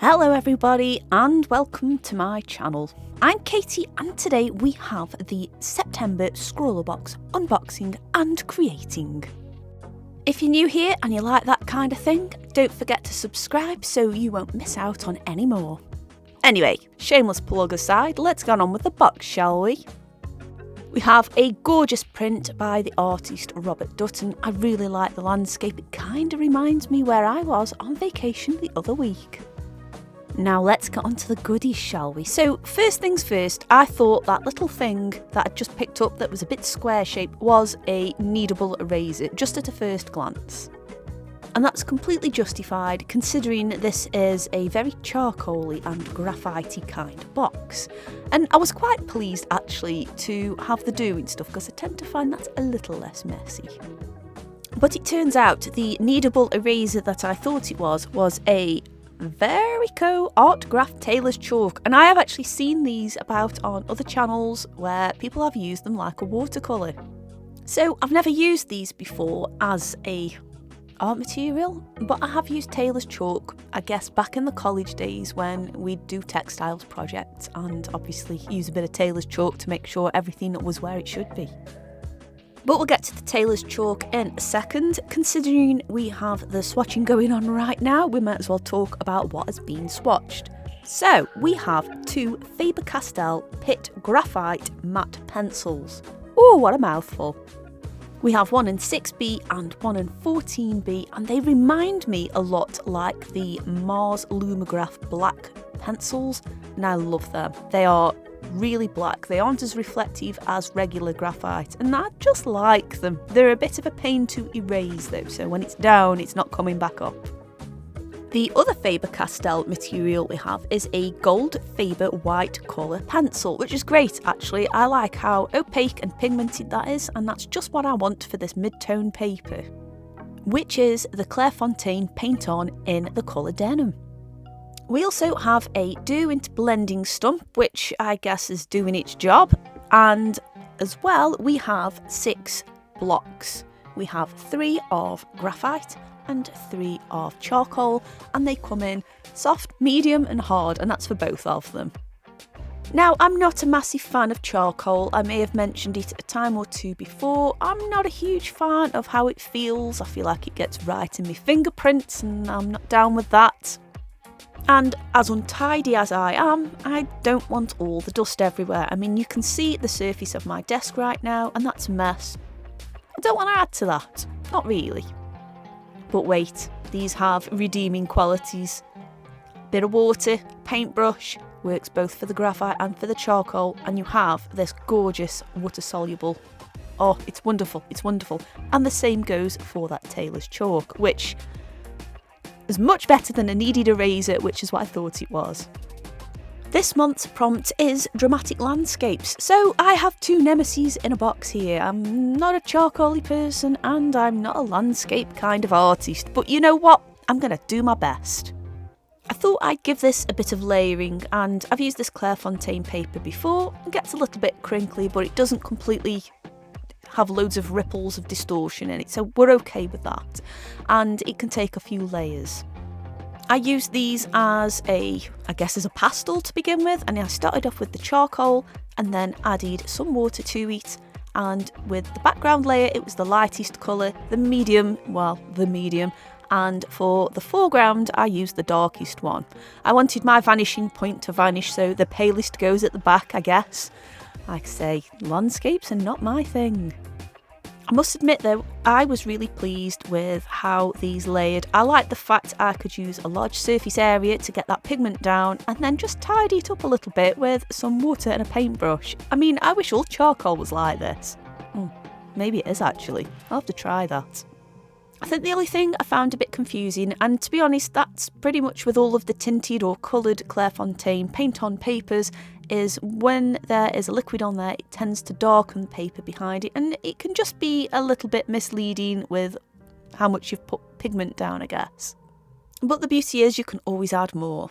Hello everybody and welcome to my channel. I'm Katie and today we have the September Scroller Box unboxing and creating. If you're new here and you like that kind of thing, don't forget to subscribe so you won't miss out on any more. Anyway, shameless plug aside, let's get on with the box, shall we? We have a gorgeous print by the artist Robert Dutton. I really like the landscape, it kind of reminds me where I was on vacation the other week. Now let's get on to the goodies, shall we? So first things first, I thought that little thing that I'd just picked up that was a bit square shaped was a kneadable eraser, just at a first glance. And that's completely justified considering this is a very charcoaly and graphite-y kind of box. And I was quite pleased actually to have the doing stuff because I tend to find that's a little less messy. But it turns out the kneadable eraser that I thought it was a Verico Art Graph Tailor's Chalk, and I have actually seen these about on other channels where people have used them like a watercolour. So I've never used these before as a art material, but I have used tailor's chalk, I guess back in the college days when we'd do textiles projects and obviously use a bit of tailor's chalk to make sure everything was where it should be. But we'll get to the tailor's chalk in a second. Considering we have the swatching going on right now, we might as well talk about what has been swatched. So we have two Faber-Castell Pitt Graphite Matte Pencils. Oh, what a mouthful. We have one in 6B and one in 14B, and they remind me a lot like the Mars Lumograph black pencils, and I love them. They are really black, they aren't as reflective as regular graphite, and I just like them. They're a bit of a pain to erase though, so when it's down, it's not coming back up. The other Faber-Castell material we have is a gold Faber white colour pencil, which is great actually. I like how opaque and pigmented that is, and that's just what I want for this mid-tone paper, which is the Clairefontaine Paint On in the colour denim. We also have a Do-Int blending stump, which I guess is doing its job, and as well we have 6 blocks. We have 3 of graphite and 3 of charcoal, and they come in soft, medium and hard, and that's for both of them. Now, I'm not a massive fan of charcoal. I may have mentioned it a time or two before. I'm not a huge fan of how it feels. I feel like it gets right in my fingerprints and I'm not down with that. And as untidy as I am, I don't want all the dust everywhere. I mean, you can see the surface of my desk right now, and that's a mess. I don't want to add to that. Not really. But wait, these have redeeming qualities. Bit of water, paintbrush, works both for the graphite and for the charcoal, and you have this gorgeous water-soluble. Oh, it's wonderful, it's wonderful. And the same goes for that tailor's chalk, which is much better than a kneaded eraser, which is what I thought it was. This month's prompt is dramatic landscapes, so I have 2 nemeses in a box here. I'm not a charcoaly person and I'm not a landscape kind of artist, but you know what? I'm going to do my best. I thought I'd give this a bit of layering, and I've used this Clairefontaine paper before. It gets a little bit crinkly, but it doesn't completely have loads of ripples of distortion in it, so we're okay with that, and it can take a few layers. I used these as a pastel to begin with, and I started off with the charcoal and then added some water to it, and with the background layer it was the lightest colour, the medium, and for the foreground I used the darkest one. I wanted my vanishing point to vanish, so the palest goes at the back, I guess. Like I say, landscapes are not my thing. I must admit though, I was really pleased with how these layered. I like the fact I could use a large surface area to get that pigment down and then just tidy it up a little bit with some water and a paintbrush. I mean, I wish all charcoal was like this. Maybe it is actually. I'll have to try that. I think the only thing I found a bit confusing, and to be honest that's pretty much with all of the tinted or coloured Clairefontaine paint-on papers, is when there is a liquid on there, it tends to darken the paper behind it, and it can just be a little bit misleading with how much you've put pigment down, I guess. But the beauty is you can always add more.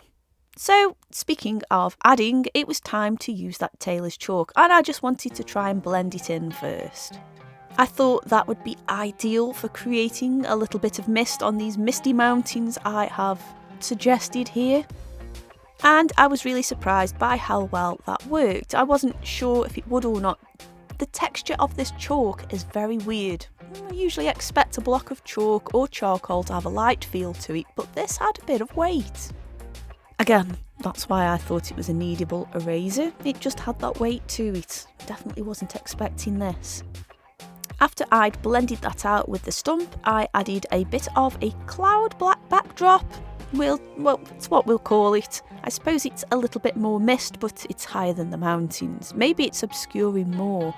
So, speaking of adding, it was time to use that tailor's chalk, and I just wanted to try and blend it in first. I thought that would be ideal for creating a little bit of mist on these misty mountains I have suggested here. And I was really surprised by how well that worked. I wasn't sure if it would or not. The texture of this chalk is very weird. I usually expect a block of chalk or charcoal to have a light feel to it, but this had a bit of weight. Again, that's why I thought it was a kneadable eraser. It just had that weight to it. Definitely wasn't expecting this. After I'd blended that out with the stump, I added a bit of a cloud black backdrop. Well, it's what we'll call it. I suppose it's a little bit more mist, but it's higher than the mountains. Maybe it's obscuring more.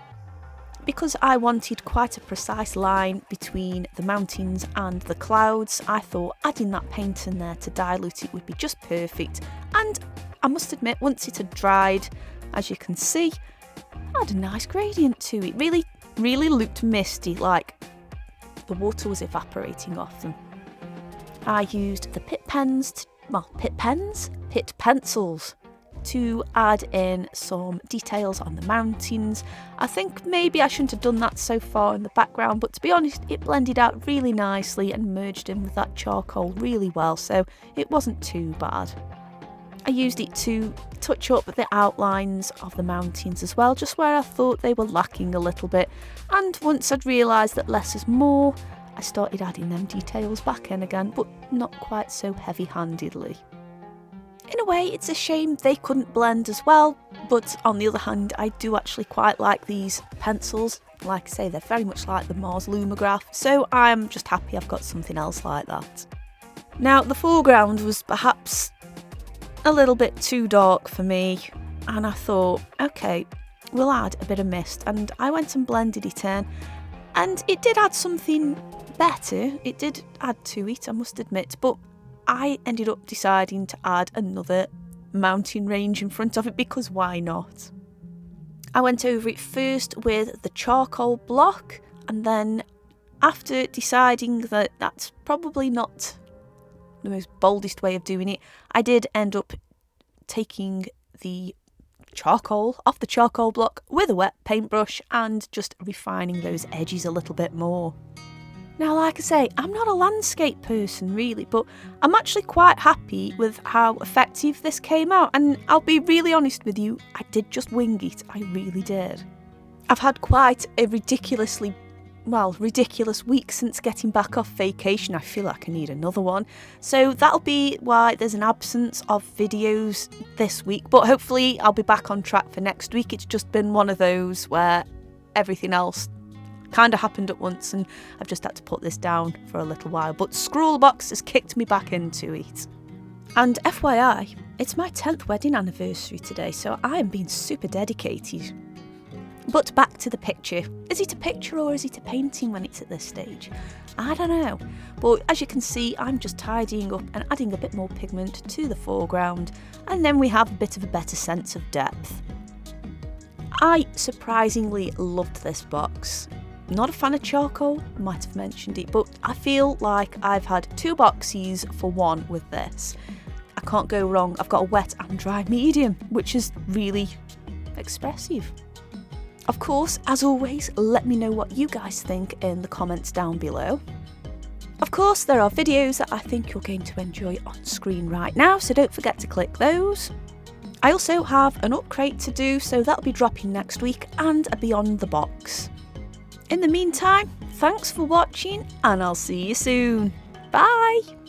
Because I wanted quite a precise line between the mountains and the clouds, I thought adding that paint in there to dilute it would be just perfect. And I must admit, once it had dried, as you can see, it had a nice gradient to it. Really looked misty, like the water was evaporating off them. I used the pit pencils to add in some details on the mountains. I think maybe I shouldn't have done that so far in the background, but to be honest, it blended out really nicely and merged in with that charcoal really well, so it wasn't too bad. I used it to touch up the outlines of the mountains as well, just where I thought they were lacking a little bit. And once I'd realised that less is more, I started adding them details back in again, but not quite so heavy-handedly. In a way, it's a shame they couldn't blend as well, but on the other hand, I do actually quite like these pencils. Like I say, they're very much like the Mars Lumograph, so I'm just happy I've got something else like that. Now, the foreground was perhaps a little bit too dark for me, and I thought, okay, we'll add a bit of mist, and I went and blended it in, and it did add something better. It did add to it, I must admit, but I ended up deciding to add another mountain range in front of it, because why not? I went over it first with the charcoal block, and then after deciding that that's probably not the most boldest way of doing it, I did end up taking the charcoal off the charcoal block with a wet paintbrush and just refining those edges a little bit more. Now, like I say, I'm not a landscape person really, but I'm actually quite happy with how effective this came out, and I'll be really honest with you, I did just wing it, I really did. I've had quite a ridiculous week since getting back off vacation. I feel like I need another one. So that'll be why there's an absence of videos this week, but hopefully I'll be back on track for next week. It's just been one of those where everything else kind of happened at once and I've just had to put this down for a little while. But Scrawlbox has kicked me back into it. And FYI, it's my 10th wedding anniversary today, so I am being super dedicated. But back to the picture. Is it a picture or is it a painting when it's at this stage? I don't know. But as you can see, I'm just tidying up and adding a bit more pigment to the foreground, and then we have a bit of a better sense of depth. I surprisingly loved this box. Not a fan of charcoal, might have mentioned it, but I feel like I've had 2 boxes for one with this. I can't go wrong. I've got a wet and dry medium, which is really expressive. Of course, as always, let me know what you guys think in the comments down below. Of course, there are videos that I think you're going to enjoy on screen right now, so don't forget to click those. I also have an upgrade to do, so that'll be dropping next week, and a Beyond the Box. In the meantime, thanks for watching, and I'll see you soon. Bye!